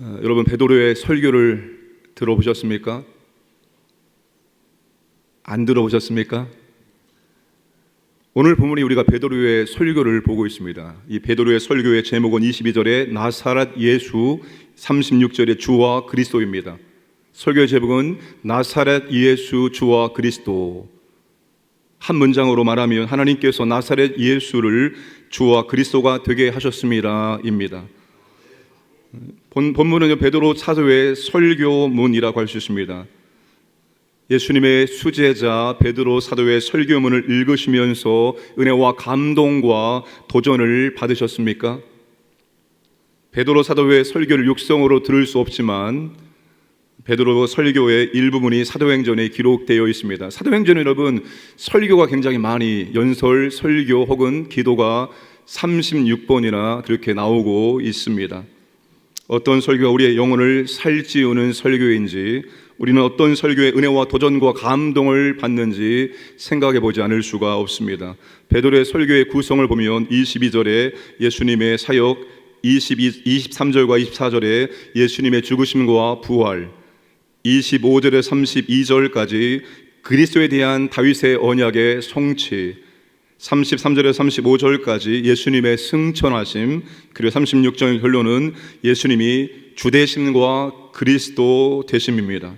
여러분 베드로의 설교를 들어보셨습니까? 안 들어보셨습니까? 오늘 본문이 우리가 베드로의 설교를 보고 있습니다. 이 베드로의 설교의 제목은 22절에 나사렛 예수, 36절에 주와 그리스도입니다. 설교의 제목은 나사렛 예수 주와 그리스도. 한 문장으로 말하면 하나님께서 나사렛 예수를 주와 그리스도가 되게 하셨습니다 입니다. 본문은 베드로 사도의 설교문이라고 할 수 있습니다. 예수님의 수제자 베드로 사도의 설교문을 읽으시면서 은혜와 감동과 도전을 받으셨습니까? 베드로 사도의 설교를 육성으로 들을 수 없지만 베드로 설교의 일부분이 사도행전에 기록되어 있습니다. 사도행전에 여러분 설교가 굉장히 많이 연설, 설교 혹은 기도가 36번이나 그렇게 나오고 있습니다. 어떤 설교가 우리의 영혼을 살찌우는 설교인지, 우리는 어떤 설교에 은혜와 도전과 감동을 받는지 생각해 보지 않을 수가 없습니다. 베드로의 설교의 구성을 보면 22절에 예수님의 사역, 23절과 24절에 예수님의 죽으심과 부활, 25절에 32절까지 그리스도에 대한 다윗의 언약의 성취, 33절에 35절까지 예수님의 승천하심, 그리고 36절 결론은 예수님이 주되심과 그리스도 되심입니다.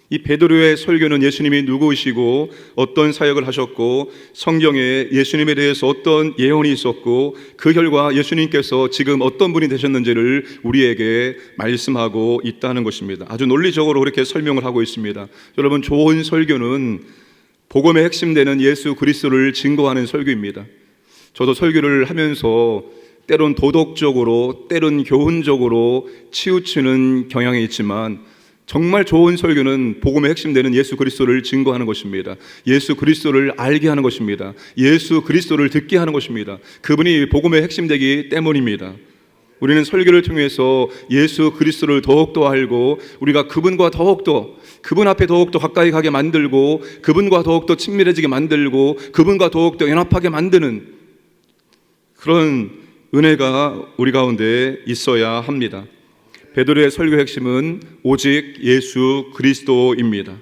이 베드로의 설교는 예수님이 누구이시고 어떤 사역을 하셨고 성경에 예수님에 대해서 어떤 예언이 있었고 그 결과 예수님께서 지금 어떤 분이 되셨는지를 우리에게 말씀하고 있다는 것입니다. 아주 논리적으로 그렇게 설명을 하고 있습니다. 여러분, 좋은 설교는 복음의 핵심되는 예수 그리스도를 증거하는 설교입니다. 저도 설교를 하면서 때론 도덕적으로, 때론 교훈적으로 치우치는 경향이 있지만 정말 좋은 설교는 복음의 핵심되는 예수 그리스도를 증거하는 것입니다. 예수 그리스도를 알게 하는 것입니다. 예수 그리스도를 듣게 하는 것입니다. 그분이 복음의 핵심되기 때문입니다. 우리는 설교를 통해서 예수 그리스도를 더욱더 알고 우리가 그분과 더욱더, 그분 앞에 더욱더 가까이 가게 만들고 그분과 더욱더 친밀해지게 만들고 그분과 더욱더 연합하게 만드는 그런 은혜가 우리 가운데 있어야 합니다. 베드로의 설교 핵심은 오직 예수 그리스도입니다.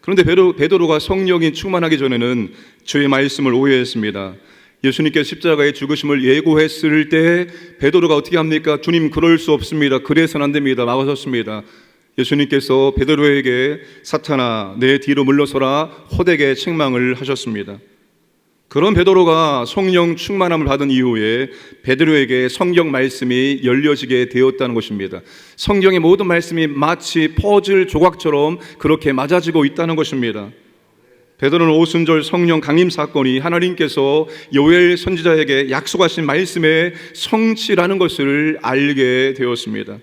그런데 베드로가 성령이 충만하기 전에는 주의 말씀을 오해했습니다. 예수님께서 십자가의 죽으심을 예고했을 때 베드로가 어떻게 합니까? 주님, 그럴 수 없습니다. 그래서는 안 됩니다. 막으셨습니다. 예수님께서 베드로에게 사탄아 내 뒤로 물러서라 호되게 책망을 하셨습니다. 그런 베드로가 성령 충만함을 받은 이후에 베드로에게 성경 말씀이 열려지게 되었다는 것입니다. 성경의 모든 말씀이 마치 퍼즐 조각처럼 그렇게 맞아지고 있다는 것입니다. 베드로는 오순절 성령 강림 사건이 하나님께서 요엘 선지자에게 약속하신 말씀의 성취라는 것을 알게 되었습니다.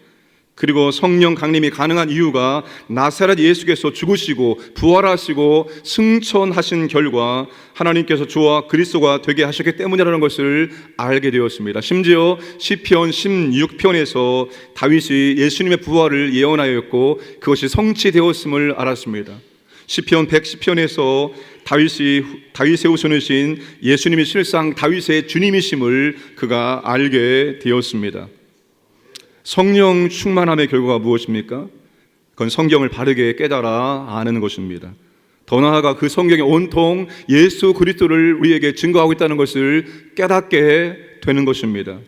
그리고 성령 강림이 가능한 이유가 나사렛 예수께서 죽으시고 부활하시고 승천하신 결과 하나님께서 주와 그리스도가 되게 하셨기 때문이라는 것을 알게 되었습니다. 심지어 시편 16편에서 다윗이 예수님의 부활을 예언하였고 그것이 성취되었음을 알았습니다. 시편 110편에서 다윗의 후손이신 예수님이 실상 다윗의 주님이심을 그가 알게 되었습니다. 성령 충만함의 결과가 무엇입니까? 그건 성경을 바르게 깨달아 아는 것입니다. 더 나아가 그 성경이 온통 예수 그리스도를 우리에게 증거하고 있다는 것을 깨닫게 되는 것입니다.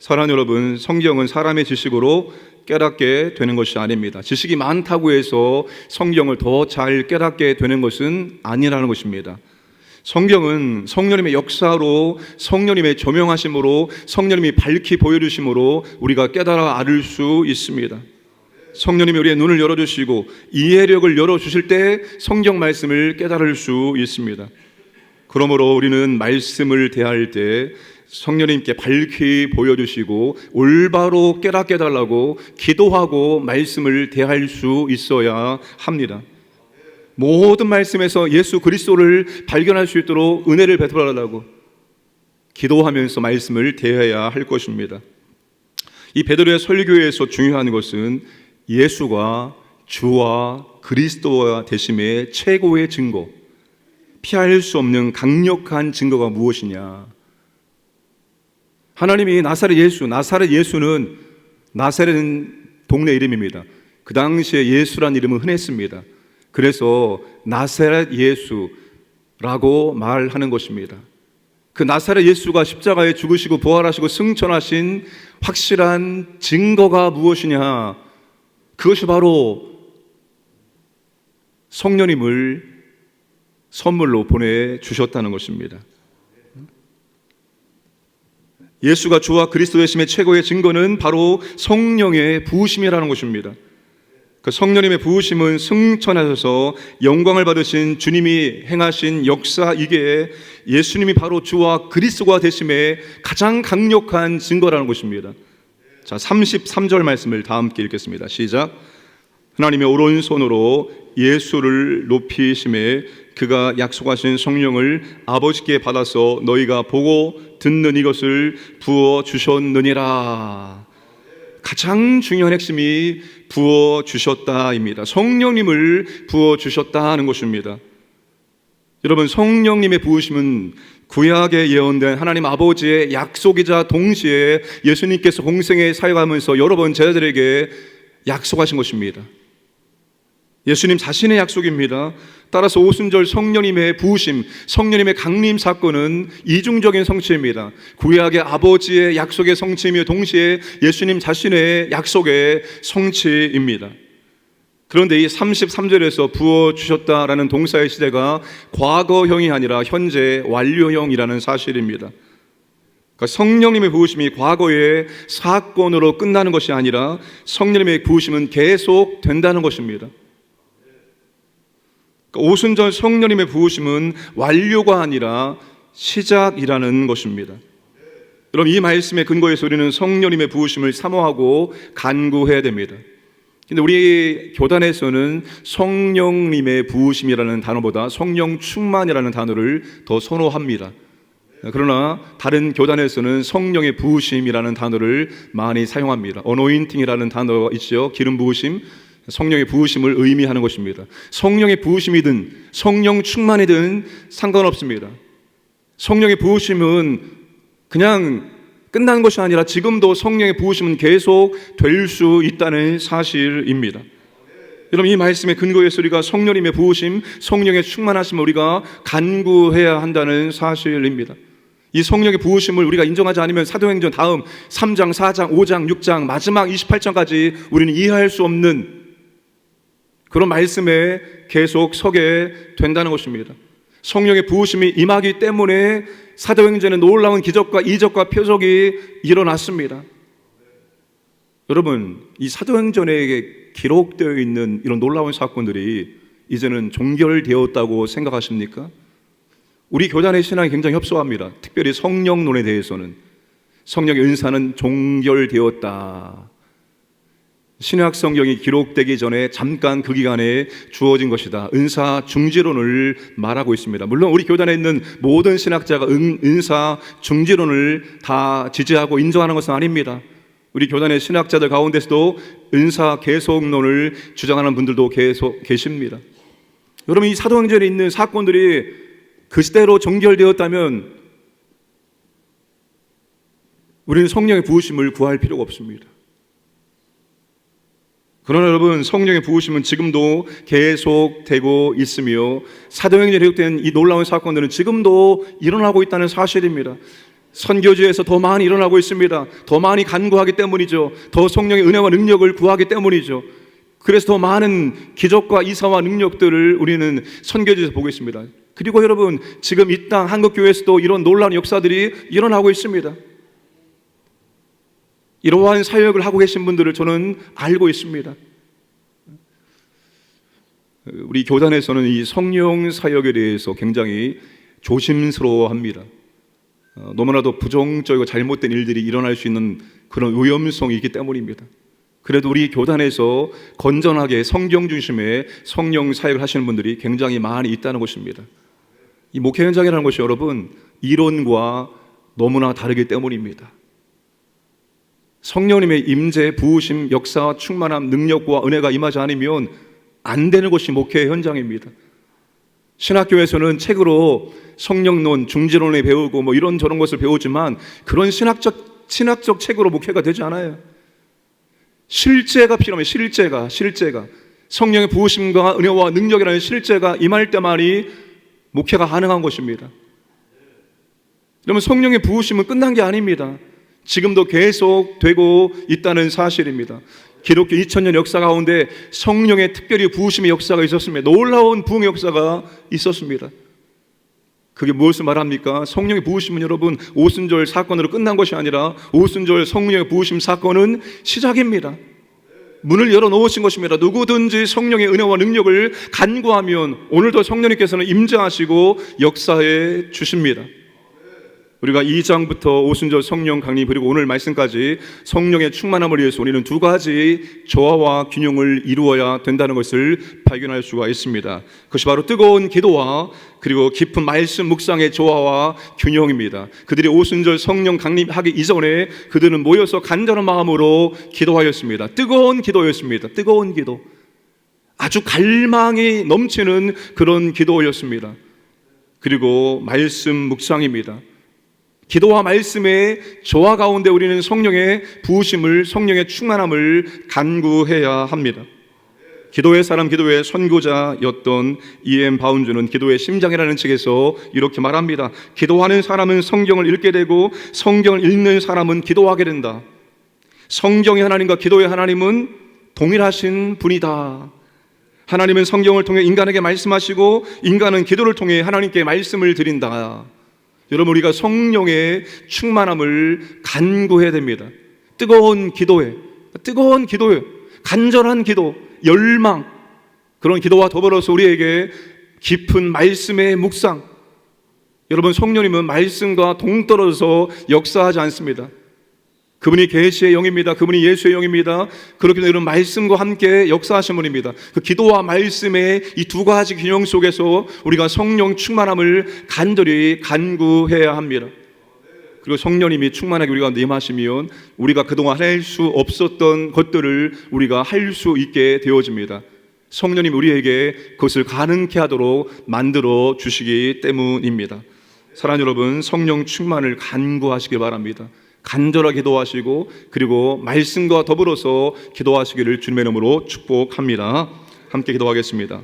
사랑하는 여러분, 성경은 사람의 지식으로 깨닫게 되는 것이 아닙니다. 지식이 많다고 해서 성경을 더 잘 깨닫게 되는 것은 아니라는 것입니다. 성경은 성령님의 역사로, 성령님의 조명하심으로, 성령님이 밝히 보여주심으로 우리가 깨달아 알 수 있습니다. 성령님이 우리의 눈을 열어주시고 이해력을 열어주실 때 성경 말씀을 깨달을 수 있습니다. 그러므로 우리는 말씀을 대할 때 성령님께 밝히 보여주시고 올바로 깨닫게 해달라고 기도하고 말씀을 대할 수 있어야 합니다. 모든 말씀에서 예수 그리스도를 발견할 수 있도록 은혜를 베풀어달라고 기도하면서 말씀을 대해야 할 것입니다. 이 베드로의 설교에서 중요한 것은 예수가 주와 그리스도와 되심의 최고의 증거, 피할 수 없는 강력한 증거가 무엇이냐? 하나님이 나사렛 예수는 나사렛은 동네 이름입니다. 그 당시에 예수란 이름은 흔했습니다. 그래서 나사렛 예수라고 말하는 것입니다. 그 나사렛 예수가 십자가에 죽으시고 부활하시고 승천하신 확실한 증거가 무엇이냐? 그것이 바로 성령님을 선물로 보내주셨다는 것입니다. 예수가 주와 그리스도의심의 최고의 증거는 바로 성령의 부으심이라는 것입니다. 그 성령님의 부으심은 승천하셔서 영광을 받으신 주님이 행하신 역사이기에 예수님이 바로 주와 그리스도가 되심의 가장 강력한 증거라는 것입니다. 자, 33절 말씀을 다 함께 읽겠습니다. 시작. 하나님의 오른손으로 예수를 높이심에 그가 약속하신 성령을 아버지께 받아서 너희가 보고 듣는 이것을 부어 주셨느니라. 가장 중요한 핵심이 부어 주셨다입니다. 성령님을 부어 주셨다는 것입니다. 여러분, 성령님의 부으심은 구약에 예언된 하나님 아버지의 약속이자 동시에 예수님께서 공생에 사역하면서 여러 번 제자들에게 약속하신 것입니다. 예수님 자신의 약속입니다. 따라서 오순절 성령님의 부으심, 성령님의 강림 사건은 이중적인 성취입니다. 구약의 아버지의 약속의 성취이며 동시에 예수님 자신의 약속의 성취입니다. 그런데 이 33절에서 부어주셨다라는 동사의 시제가 과거형이 아니라 현재 완료형이라는 사실입니다. 그러니까 성령님의 부으심이 과거의 사건으로 끝나는 것이 아니라 성령님의 부으심은 계속 된다는 것입니다. 오순절 성령님의 부으심은 완료가 아니라 시작이라는 것입니다. 여러분, 이 말씀의 근거에서 우리는 성령님의 부으심을 사모하고 간구해야 됩니다. 근데 우리 교단에서는 성령님의 부으심이라는 단어보다 성령 충만이라는 단어를 더 선호합니다. 그러나 다른 교단에서는 성령의 부으심이라는 단어를 많이 사용합니다. 어노인팅이라는 단어가 있죠. 기름 부으심, 성령의 부으심을 의미하는 것입니다. 성령의 부으심이든 성령 충만이든 상관없습니다. 성령의 부으심은 그냥 끝나는 것이 아니라 지금도 성령의 부으심은 계속 될 수 있다는 사실입니다. 여러분, 이 말씀의 근거에서 우리가 성령님의 부으심, 성령의 충만하심을 우리가 간구해야 한다는 사실입니다. 이 성령의 부으심을 우리가 인정하지 않으면 사도행전 다음 3장, 4장, 5장, 6장, 마지막 28장까지 우리는 이해할 수 없는 그런 말씀에 계속 서게 된다는 것입니다. 성령의 부으심이 임하기 때문에 사도행전에 놀라운 기적과 이적과 표적이 일어났습니다. 여러분, 이 사도행전에 기록되어 있는 이런 놀라운 사건들이 이제는 종결되었다고 생각하십니까? 우리 교단의 신앙이 굉장히 협소합니다. 특별히 성령론에 대해서는 성령의 은사는 종결되었다. 신약 성경이 기록되기 전에 잠깐 그 기간에 주어진 것이다. 은사 중지론을 말하고 있습니다. 물론 우리 교단에 있는 모든 신학자가 은사 중지론을 다 지지하고 인정하는 것은 아닙니다. 우리 교단의 신학자들 가운데서도 은사 계속론을 주장하는 분들도 계속 계십니다. 여러분, 이 사도행전에 있는 사건들이 그 시대로 종결되었다면 우리는 성령의 부으심을 구할 필요가 없습니다. 그러나 여러분, 성령의 부으심은 지금도 계속되고 있으며 사도행전에 기록된 이 놀라운 사건들은 지금도 일어나고 있다는 사실입니다. 선교지에서 더 많이 일어나고 있습니다. 더 많이 간구하기 때문이죠. 더 성령의 은혜와 능력을 구하기 때문이죠. 그래서 더 많은 기적과 이사와 능력들을 우리는 선교지에서 보고 있습니다. 그리고 여러분, 지금 이 땅 한국교회에서도 이런 놀라운 역사들이 일어나고 있습니다. 이러한 사역을 하고 계신 분들을 저는 알고 있습니다. 우리 교단에서는 이 성령 사역에 대해서 굉장히 조심스러워합니다. 너무나도 부정적이고 잘못된 일들이 일어날 수 있는 그런 위험성이 있기 때문입니다. 그래도 우리 교단에서 건전하게 성경 중심의 성령 사역을 하시는 분들이 굉장히 많이 있다는 것입니다. 이 목회 현장이라는 것이 여러분, 이론과 너무나 다르기 때문입니다. 성령님의 임재, 부으심, 역사, 충만함, 능력과 은혜가 임하지 않으면 안 되는 것이 목회 현장입니다. 신학교에서는 책으로 성령론, 중지론을 배우고 뭐 이런 저런 것을 배우지만 그런 신학적 책으로 목회가 되지 않아요. 실제가 필요합니다. 실제가 성령의 부으심과 은혜와 능력이라는 실제가 임할 때만이 목회가 가능한 것입니다. 여러분, 성령의 부으심은 끝난 게 아닙니다. 지금도 계속 되고 있다는 사실입니다. 기독교 2000년 역사 가운데 성령의 특별히 부으심의 역사가 있었습니다. 놀라운 부흥의 역사가 있었습니다. 그게 무엇을 말합니까? 성령의 부으심은 여러분 오순절 사건으로 끝난 것이 아니라 오순절 성령의 부으심 사건은 시작입니다. 문을 열어놓으신 것입니다. 누구든지 성령의 은혜와 능력을 간구하면 오늘도 성령님께서는 임재하시고 역사해 주십니다. 우리가 2장부터 오순절 성령 강림 그리고 오늘 말씀까지 성령의 충만함을 위해서 우리는 두 가지 조화와 균형을 이루어야 된다는 것을 발견할 수가 있습니다. 그것이 바로 뜨거운 기도와 그리고 깊은 말씀 묵상의 조화와 균형입니다. 그들이 오순절 성령 강림하기 이전에 그들은 모여서 간절한 마음으로 기도하였습니다. 뜨거운 기도였습니다. 뜨거운 기도, 아주 갈망이 넘치는 그런 기도였습니다. 그리고 말씀 묵상입니다. 기도와 말씀의 조화 가운데 우리는 성령의 부으심을, 성령의 충만함을 간구해야 합니다. 기도의 사람, 기도의 선교자였던 E.M. 바운즈는 기도의 심장이라는 책에서 이렇게 말합니다. 기도하는 사람은 성경을 읽게 되고 성경을 읽는 사람은 기도하게 된다. 성경의 하나님과 기도의 하나님은 동일하신 분이다. 하나님은 성경을 통해 인간에게 말씀하시고 인간은 기도를 통해 하나님께 말씀을 드린다. 여러분, 우리가 성령의 충만함을 간구해야 됩니다. 뜨거운 기도에 간절한 기도, 열망, 그런 기도와 더불어서 우리에게 깊은 말씀의 묵상. 여러분, 성령님은 말씀과 동떨어져서 역사하지 않습니다. 그분이 계시의 영입니다. 그분이 예수의 영입니다. 그렇기 때문에 이런 말씀과 함께 역사하신 분입니다. 그 기도와 말씀의 이 두 가지 균형 속에서 우리가 성령 충만함을 간절히 간구해야 합니다. 그리고 성령님이 충만하게 우리가 임하시면 우리가 그동안 할 수 없었던 것들을 우리가 할 수 있게 되어집니다. 성령님 우리에게 그것을 가능케 하도록 만들어 주시기 때문입니다. 사랑하는 여러분, 성령 충만을 간구하시길 바랍니다. 간절하게 기도하시고 그리고 말씀과 더불어서 기도하시기를 주님의 이름으로 축복합니다. 함께 기도하겠습니다.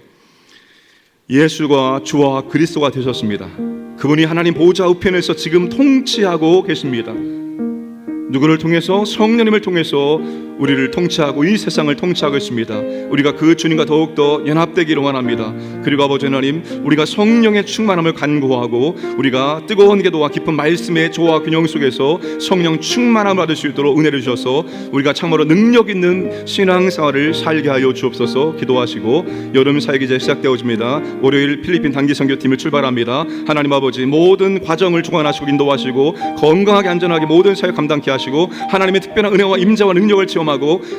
예수가 주와 그리스도가 되셨습니다. 그분이 하나님 보좌 우편에서 지금 통치하고 계십니다. 누구를 통해서? 성령님을 통해서 우리를 통치하고 이 세상을 통치하고 있습니다. 우리가 그 주님과 더욱더 연합되기를 원합니다. 그리고 아버지 하나님, 우리가 성령의 충만함을 간구하고 우리가 뜨거운 기도와 깊은 말씀의 조화 균형 속에서 성령 충만함을 받을 수 있도록 은혜를 주셔서 우리가 참으로 능력 있는 신앙생활을 살게 하여 주옵소서. 기도하시고 여름 사역 이제 시작되어집니다. 월요일 필리핀 단기 선교팀을 출발합니다. 하나님 아버지, 모든 과정을 주관하시고 인도하시고 건강하게 안전하게 모든 사역 감당케 하시고 하나님의 특별한 은혜와 임재와 능력을 체험하고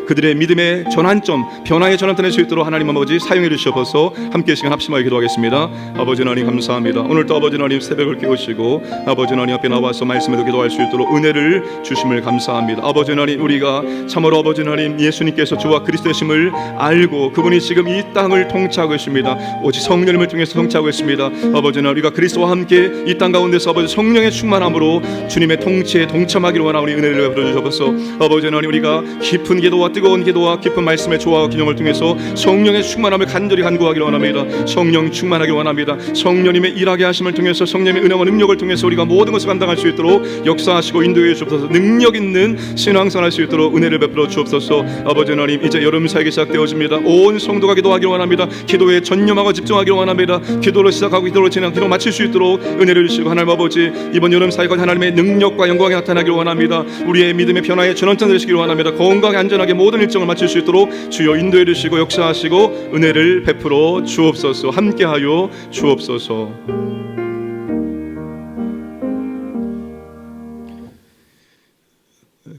그들의 믿음의 전환점, 변화의 전환점이 될 수 있도록 하나님 아버지 사용해 주시옵소서. 함께 시간 합심하여 기도하겠습니다. 아버지 하나님 감사합니다. 오늘도 아버지 하나님 새벽을 깨우시고 아버지 하나님 앞에 나와서 말씀에도 기도할 수 있도록 은혜를 주심을 감사합니다. 아버지 하나님, 우리가 참으로 아버지 하나님 예수님께서 주와 그리스도심을 알고 그분이 지금 이 땅을 통치하고 있습니다. 오직 성령님을 통해서 통치하고 있습니다. 아버지 하나님, 우리가 그리스도와 함께 이 땅 가운데서 아버지 성령의 충만함으로 주님의 통치에 동참하기를 원하오니 은혜를 베풀어 주셔서 아버지 하나님, 우리가 깊은 기도와 뜨거운 기도와 깊은 말씀의 조화와 균형을 통해서 성령의 충만함을 간절히 간구하기를 원합니다. 성령 충만하기를 원합니다. 성령님의 일하게 하심을 통해서 성령의 은혜와 능력을 통해서 우리가 모든 것을 감당할 수 있도록 역사하시고 인도해 주옵소서. 능력 있는 신앙생활 할 수 있도록 은혜를 베풀어 주옵소서. 아버지 하나님, 이제 여름 사역이 시작되어집니다. 온 성도가 기도하기를 원합니다. 기도에 전념하고 집중하기를 원합니다. 기도로 시작하고 기도로 진행, 기도 마칠 수 있도록 은혜를 주시고 하나님 아버지, 이번 여름 사역은 하나님의 능력과 영광이 나타나기를 원합니다. 우리의 믿음의 변화의 전원점 되시기를 원합니다. 건강하게 안전하게 모든 일정을 마칠 수 있도록 주여 인도해 주시고 역사하시고 은혜를 베풀어 주옵소서. 함께하여 주옵소서.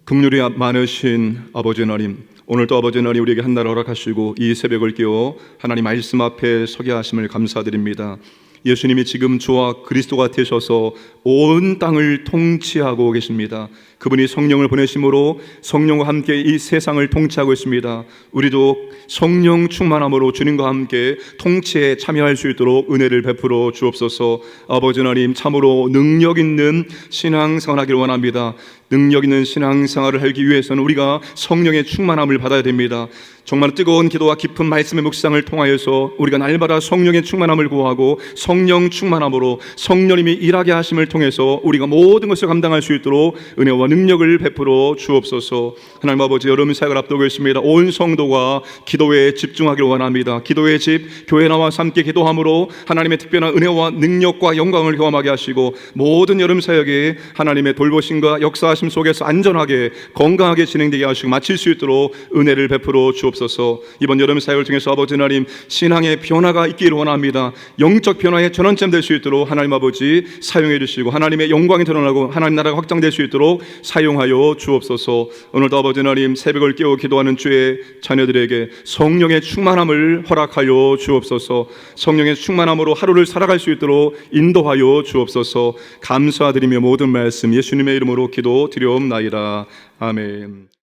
긍휼이 많으신 아버지 하나님, 오늘도 아버지 하나님 우리에게 한날 허락하시고 이 새벽을 깨워 하나님 말씀 앞에 서게 하심을 감사드립니다. 예수님이 지금 주와 그리스도가 되셔서 온 땅을 통치하고 계십니다. 그분이 성령을 보내심으로 성령과 함께 이 세상을 통치하고 있습니다. 우리도 성령 충만함으로 주님과 함께 통치에 참여할 수 있도록 은혜를 베풀어 주옵소서. 아버지 하나님, 참으로 능력 있는 신앙생활 하기를 원합니다. 능력 있는 신앙생활을 하기 위해서는 우리가 성령의 충만함을 받아야 됩니다. 정말 뜨거운 기도와 깊은 말씀의 묵상을 통하여서 우리가 날마다 성령의 충만함을 구하고 성령 충만함으로 성령님이 일하게 하심을 통해서 우리가 모든 것을 감당할 수 있도록 은혜와 능력을 베풀어 주옵소서. 하나님 아버지, 여름 사역을 앞두고 있습니다. 온 성도가 기도에 집중하기를 원합니다. 기도의 집, 교회 나와서 함께 기도함으로 하나님의 특별한 은혜와 능력과 영광을 경험하게 하시고 모든 여름 사역에 하나님의 돌보심과 역사하심 속에서 안전하게 건강하게 진행되게 하시고 마칠 수 있도록 은혜를 베풀어 주옵소서. 이번 여름 사역을 통해서 아버지 하나님, 신앙의 변화가 있기를 원합니다. 영적 변화의 전환점 될 수 있도록 하나님 아버지 사용해 주시고 하나님의 영광이 드러나고 하나님 나라가 확장될 수 있도록 사용하여 주옵소서. 오늘도 아버지 하나님, 새벽을 깨워 기도하는 주의 자녀들에게 성령의 충만함을 허락하여 주옵소서. 성령의 충만함으로 하루를 살아갈 수 있도록 인도하여 주옵소서. 감사드리며 모든 말씀 예수님의 이름으로 기도드리옵나이다. 아멘.